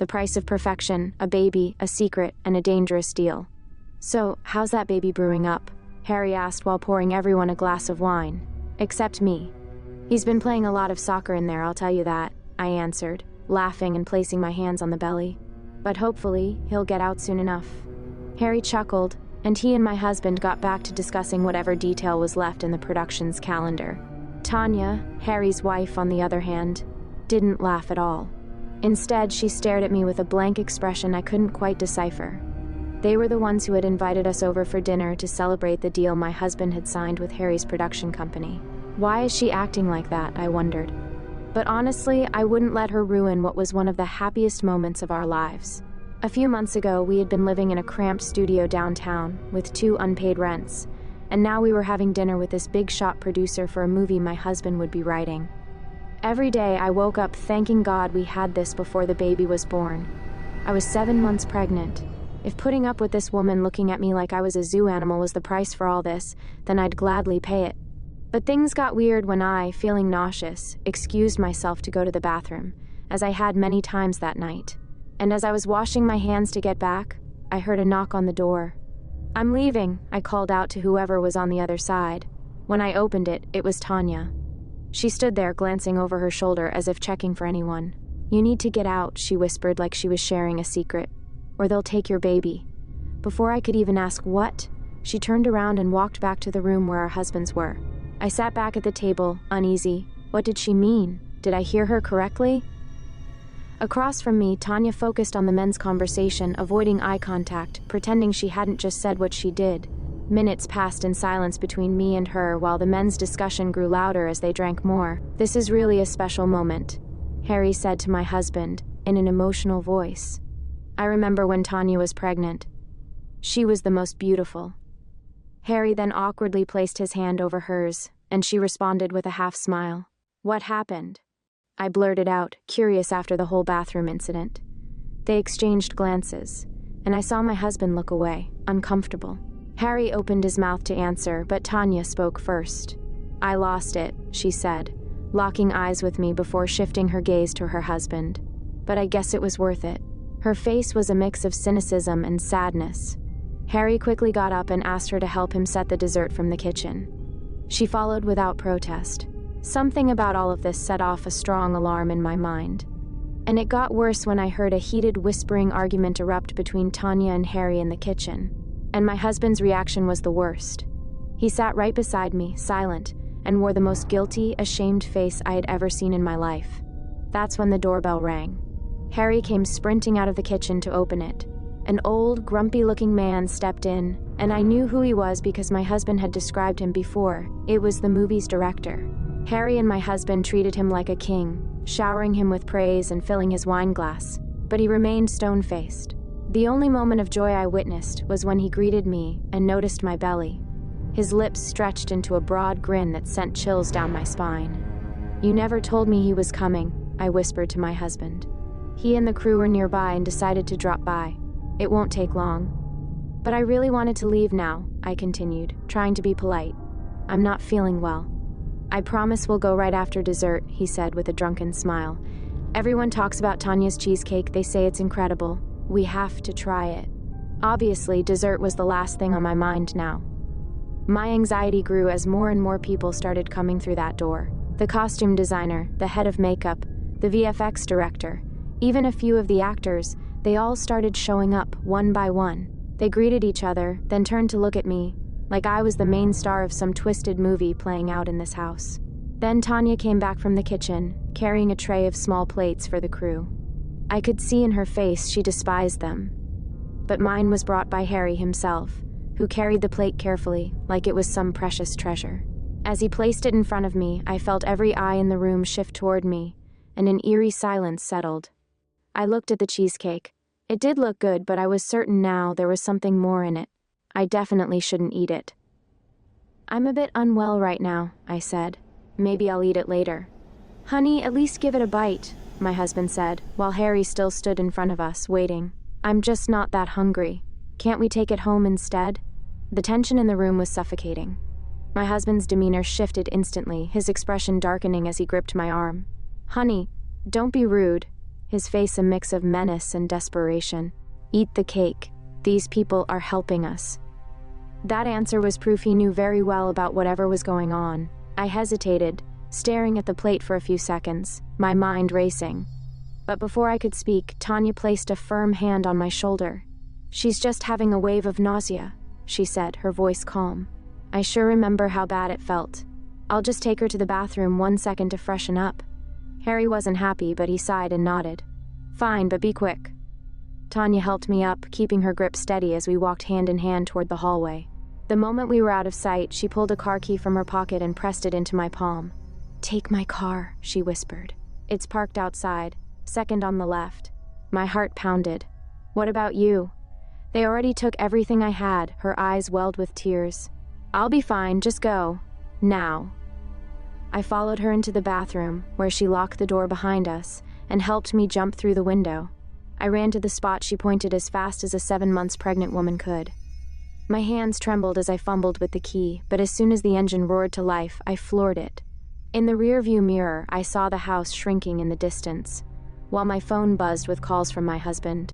The price of perfection, a baby, a secret, and a dangerous deal. "So, how's that baby brewing up?" Harry asked while pouring everyone a glass of wine. Except me. "He's been playing a lot of soccer in there, I'll tell you that," I answered, laughing and placing my hands on the belly. "But hopefully, he'll get out soon enough." Harry chuckled, and he and my husband got back to discussing whatever detail was left in the production's calendar. Tanya, Harry's wife, on the other hand, didn't laugh at all. Instead, she stared at me with a blank expression I couldn't quite decipher. They were the ones who had invited us over for dinner to celebrate the deal my husband had signed with Harry's production company. Why is she acting like that, I wondered. But honestly, I wouldn't let her ruin what was one of the happiest moments of our lives. A few months ago, we had been living in a cramped studio downtown with 2 unpaid rents, and now we were having dinner with this big-shot producer for a movie my husband would be writing. Every day, I woke up thanking God we had this before the baby was born. I was 7 months pregnant. If putting up with this woman looking at me like I was a zoo animal was the price for all this, then I'd gladly pay it. But things got weird when I, feeling nauseous, excused myself to go to the bathroom, as I had many times that night. And as I was washing my hands to get back, I heard a knock on the door. "I'm leaving," I called out to whoever was on the other side. When I opened it, it was Tanya. She stood there, glancing over her shoulder as if checking for anyone. "You need to get out," she whispered like she was sharing a secret, "or they'll take your baby." Before I could even ask what, she turned around and walked back to the room where our husbands were. I sat back at the table, uneasy. What did she mean? Did I hear her correctly? Across from me, Tanya focused on the men's conversation, avoiding eye contact, pretending she hadn't just said what she did. Minutes passed in silence between me and her while the men's discussion grew louder as they drank more. "This is really a special moment," Harry said to my husband, in an emotional voice. "I remember when Tanya was pregnant. She was the most beautiful." Harry then awkwardly placed his hand over hers, and she responded with a half-smile. "What happened?" I blurted out, curious after the whole bathroom incident. They exchanged glances, and I saw my husband look away, uncomfortable. Harry opened his mouth to answer, but Tanya spoke first. "I lost it," she said, locking eyes with me before shifting her gaze to her husband. "But I guess it was worth it." Her face was a mix of cynicism and sadness. Harry quickly got up and asked her to help him set the dessert from the kitchen. She followed without protest. Something about all of this set off a strong alarm in my mind. And it got worse when I heard a heated whispering argument erupt between Tanya and Harry in the kitchen. And my husband's reaction was the worst. He sat right beside me, silent, and wore the most guilty, ashamed face I had ever seen in my life. That's when the doorbell rang. Harry came sprinting out of the kitchen to open it. An old, grumpy-looking man stepped in, and I knew who he was because my husband had described him before. It was the movie's director. Harry and my husband treated him like a king, showering him with praise and filling his wine glass, but he remained stone-faced. The only moment of joy I witnessed was when he greeted me and noticed my belly. His lips stretched into a broad grin that sent chills down my spine. "You never told me he was coming," I whispered to my husband. He and the crew were nearby and decided to drop by. "It won't take long." "But I really wanted to leave now," I continued, trying to be polite. "I'm not feeling well." "I promise we'll go right after dessert," he said with a drunken smile. "Everyone talks about Tanya's cheesecake. They say it's incredible. We have to try it." Obviously, dessert was the last thing on my mind now. My anxiety grew as more and more people started coming through that door. The costume designer, the head of makeup, the VFX director, even a few of the actors, they all started showing up, one by one. They greeted each other, then turned to look at me, like I was the main star of some twisted movie playing out in this house. Then Tanya came back from the kitchen, carrying a tray of small plates for the crew. I could see in her face she despised them. But mine was brought by Harry himself, who carried the plate carefully, like it was some precious treasure. As he placed it in front of me, I felt every eye in the room shift toward me, and an eerie silence settled. I looked at the cheesecake. It did look good, but I was certain now there was something more in it. I definitely shouldn't eat it. "I'm a bit unwell right now," I said. "Maybe I'll eat it later." "Honey, at least give it a bite," my husband said, while Harry still stood in front of us, waiting. "I'm just not that hungry. Can't we take it home instead?" The tension in the room was suffocating. My husband's demeanor shifted instantly, his expression darkening as he gripped my arm. "Honey, don't be rude." his face a mix of menace and desperation. "Eat the cake. These people are helping us." That answer was proof he knew very well about whatever was going on. I hesitated, staring at the plate for a few seconds, my mind racing. But before I could speak, Tanya placed a firm hand on my shoulder. "She's just having a wave of nausea," she said, her voice calm. I sure remember how bad it felt. "I'll just take her to the bathroom 1 second to freshen up." Harry wasn't happy, but he sighed and nodded. "Fine, but be quick." Tanya helped me up, keeping her grip steady as we walked hand in hand toward the hallway. The moment we were out of sight, she pulled a car key from her pocket and pressed it into my palm. "Take my car," she whispered. "It's parked outside, second on the left." My heart pounded. "What about you?" "They already took everything I had," her eyes welled with tears. "I'll be fine, just go. Now." I followed her into the bathroom, where she locked the door behind us and helped me jump through the window. I ran to the spot she pointed as fast as a 7 months pregnant woman could. My hands trembled as I fumbled with the key, but as soon as the engine roared to life, I floored it. In the rearview mirror, I saw the house shrinking in the distance, while my phone buzzed with calls from my husband.